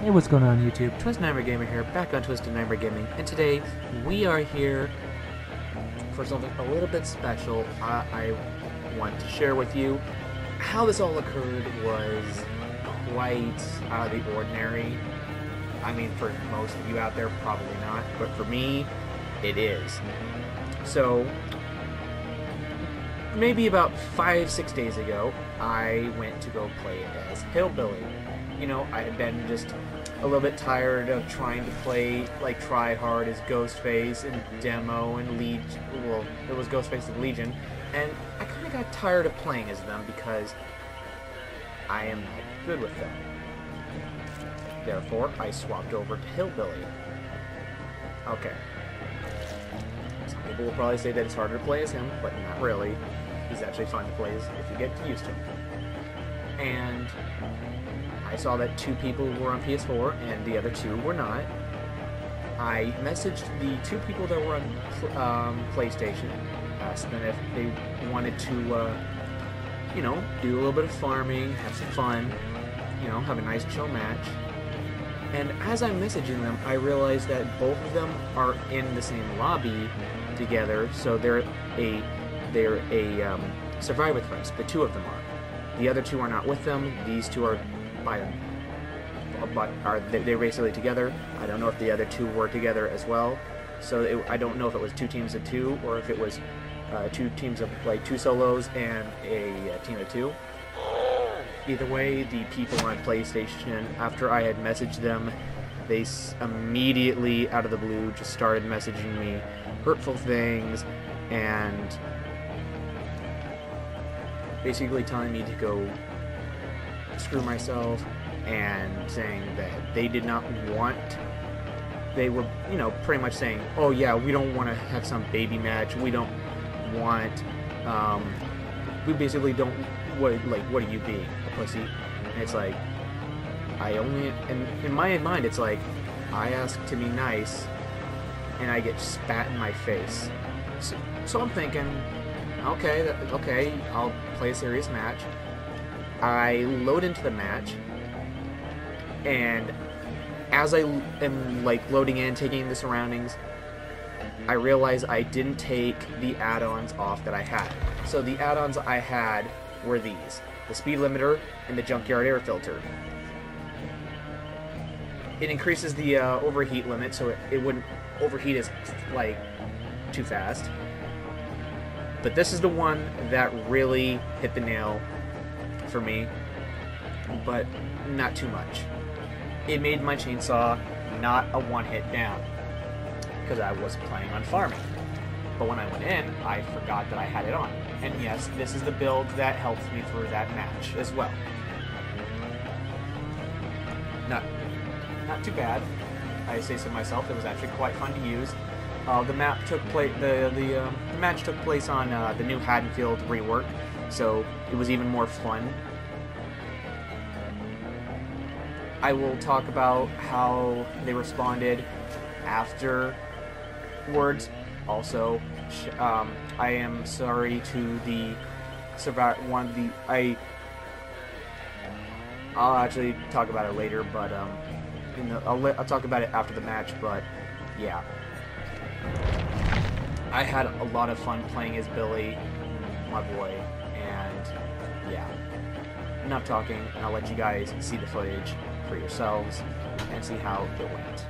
Hey, what's going on YouTube? Twisted Nightmare Gamer here, back on Twisted Nightmare Gaming, and today we are here for something a little bit special. I want to share with you. How this all occurred was quite out of the ordinary. I mean, for most of you out there, probably not, but for me, it is. So, maybe about 5-6 days ago, I went to go play as Hillbilly. You know, I had been just a little bit tired of trying to play, like, try hard as Ghostface and Demo and Legion. Well, it was Ghostface and Legion, and I kind of got tired of playing as them because I am not good with them. Therefore, I swapped over to Hillbilly. Okay. Some people will probably say that it's harder to play as him, but not really. He's actually fun to play as if you get used to him. And I saw that 2 people were on PS4 and the other 2 were not. I messaged the 2 people that were on PlayStation, asked them if they wanted to, you know, do a little bit of farming, have some fun, you know, have a nice chill match. And as I'm messaging them, I realized that both of them are in the same lobby together, so they're a Survivor Threats. The 2 of them are. The other 2 are not with them. These 2 are by them, but they're basically together. I don't know if the other 2 were together as well, so I don't know if it was 2 teams of 2 or if it was 2 teams of, like, 2 solos and a team of 2. Either way, the people on PlayStation, after I had messaged them, they immediately out of the blue just started messaging me hurtful things and basically telling me to go screw myself, and saying that they did not want, they were, you know, pretty much saying, oh yeah, we don't want to have some baby match, we don't want, we basically don't, what are you being, a pussy? And it's like, in my mind, it's like, I ask to be nice, and I get spat in my face. So I'm thinking, okay, I'll play a serious match. I load into the match, and as I am, like, loading in, taking in the surroundings, I realize I didn't take the add-ons off that I had. So the add-ons I had were these: the speed limiter and the junkyard air filter. It increases the overheat limit, so it wouldn't overheat as, like, too fast. But this is the one that really hit the nail for me, but not too much. It made my chainsaw not a one-hit down, because I was planning on farming. But when I went in, I forgot that I had it on. And yes, this is the build that helps me through that match as well. Not too bad. I say so myself. It was actually quite fun to use. The match took place on the new Haddonfield rework, so it was even more fun. I will talk about how they responded afterwards. Also, I am sorry to the I'll actually talk about it later, but I'll talk about it after the match. But yeah, I had a lot of fun playing as Billy, my boy, and yeah. Enough talking, and I'll let you guys see the footage for yourselves and see how it went.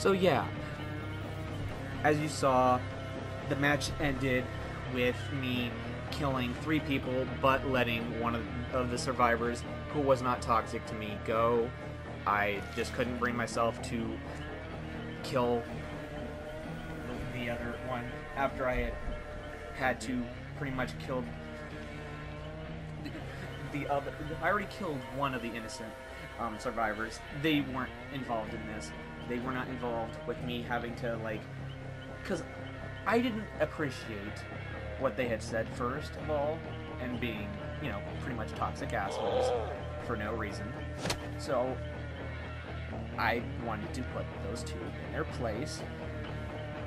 So yeah, as you saw, the match ended with me killing 3 people, but letting one of the survivors, who was not toxic to me, go. I just couldn't bring myself to kill the other one after I had to pretty much kill the other. I already killed one of the innocent survivors. They weren't involved in this. They were not involved with me having to, like, because I didn't appreciate what they had said first of all, and being, you know, pretty much toxic assholes for no reason. So I wanted to put those 2 in their place,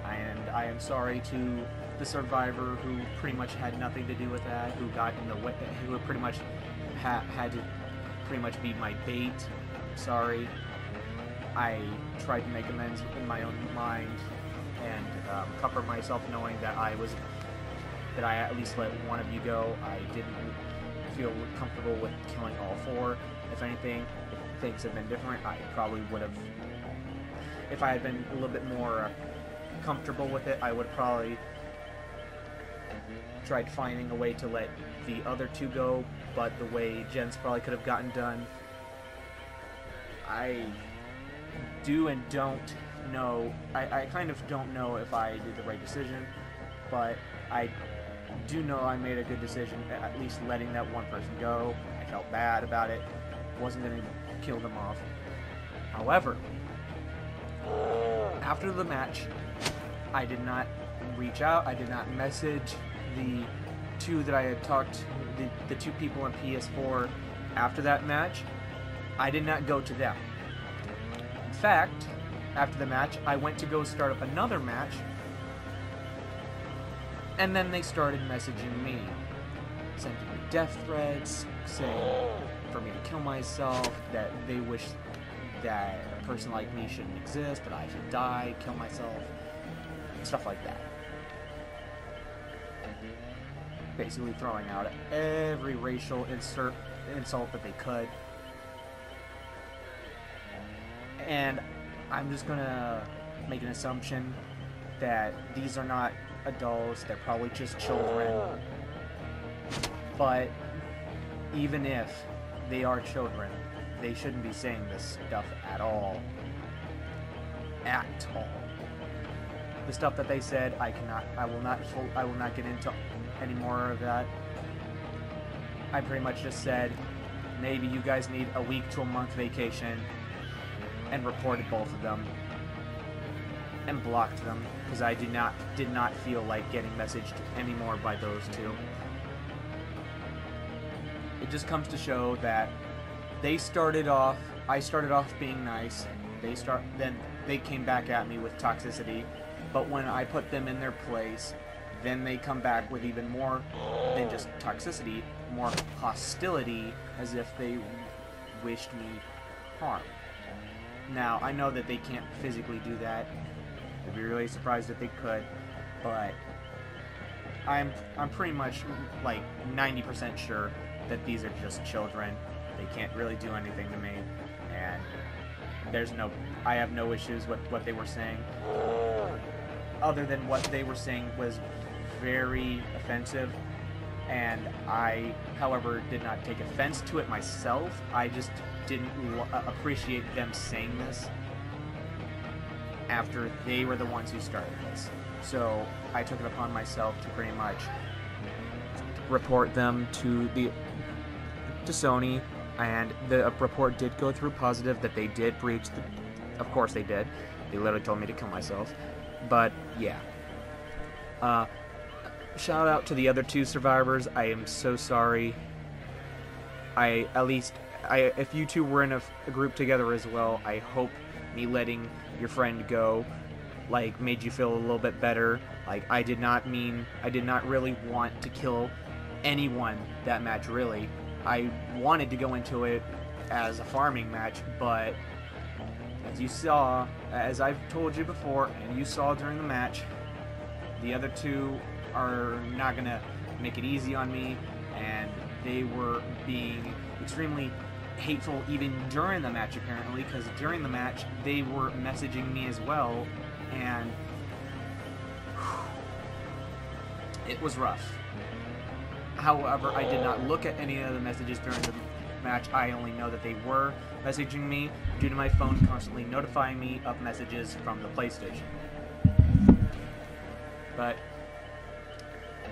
and I am sorry to the survivor who pretty much had nothing to do with that, who got in the way, who pretty much had to pretty much be my bait. I'm sorry. I tried to make amends in my own mind and comfort myself knowing that I at least let one of you go. I didn't feel comfortable with killing all 4. If anything, if things had been different, I probably would have, if I had been a little bit more comfortable with it, I would have probably tried finding a way to let the other 2 go, but the way Jen's probably could have gotten done, I do and don't know. I kind of don't know if I did the right decision, but I do know I made a good decision, at least letting that one person go. I felt bad about it. Wasn't going to kill them off. However, after the match, I did not reach out. I did not message the 2 that I had talked, the 2 people on PS4 after that match. I did not go to them. In fact, after the match, I went to go start up another match, and then they started messaging me, sending me death threats, saying for me to kill myself, that they wish that a person like me shouldn't exist, that I should die, kill myself, stuff like that. Basically throwing out every racial insult that they could. And I'm just gonna make an assumption that these are not adults, they're probably just children. But even if they are children, they shouldn't be saying this stuff at all. At all. The stuff that they said, I will not get into any more of that. I pretty much just said, maybe you guys need a week to a month vacation, and reported both of them and blocked them because I did not feel like getting messaged anymore by those 2. It just comes to show that I started off being nice. Then they came back at me with toxicity, but when I put them in their place, then they come back with even more than just toxicity, more hostility, as if they wished me harm. Now, I know that they can't physically do that. I'd be really surprised if they could, but I'm pretty much like 90% sure that these are just children. They can't really do anything to me, and I have no issues with what they were saying, other than what they were saying was very offensive, and I, however, did not take offense to it myself. I just didn't appreciate them saying this after they were the ones who started this. So I took it upon myself to pretty much report them to Sony, and the report did go through positive that they did breach of course they did. They literally told me to kill myself. But yeah. Shout out to the other 2 survivors. I am so sorry. If you 2 were in a group together as well, I hope me letting your friend go, like, made you feel a little bit better. Like, I did not really want to kill anyone that match, really. I wanted to go into it as a farming match, but as you saw, as I've told you before, and you saw during the match, the other 2 are not gonna make it easy on me, and they were being extremely hateful even during the match, apparently, because during the match they were messaging me as well, and it was rough. However, I did not look at any of the messages during the match. I only know that they were messaging me due to my phone constantly notifying me of messages from the PlayStation. But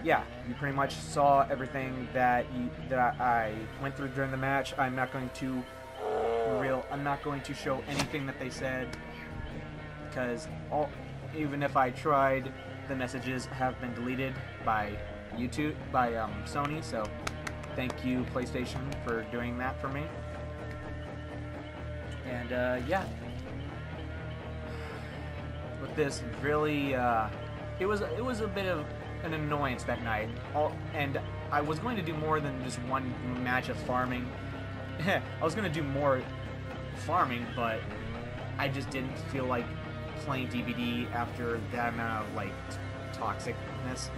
yeah, you pretty much saw everything that I went through during the match. I'm not going to show anything that they said, because even if I tried, the messages have been deleted by YouTube, by Sony. So thank you, PlayStation, for doing that for me. And yeah, with this, really, it was a bit of an annoyance that night. And I was going to do more than just one match of farming. I was going to do more farming, but I just didn't feel like playing DVD after that amount of like toxicness.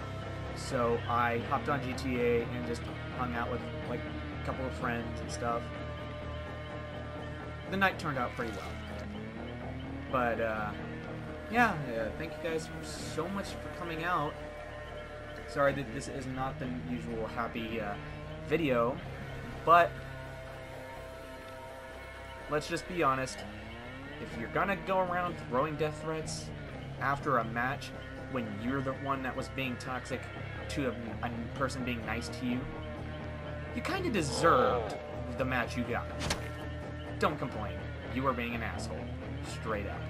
So I hopped on GTA and just hung out with like a couple of friends and stuff. The night turned out pretty well. But yeah, thank you guys so much for coming out. Sorry that this is not the usual happy video, but let's just be honest. If you're gonna go around throwing death threats after a match when you're the one that was being toxic to a person being nice to you, you kind of deserved the match you got. Don't complain. You are being an asshole. Straight up.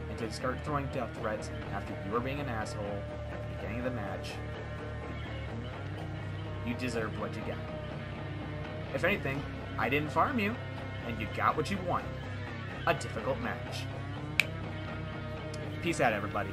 And to start throwing death threats after you were being an asshole at the beginning of the match, you deserved what you got. If anything, I didn't farm you, and you got what you wanted. A difficult match. Peace out, everybody.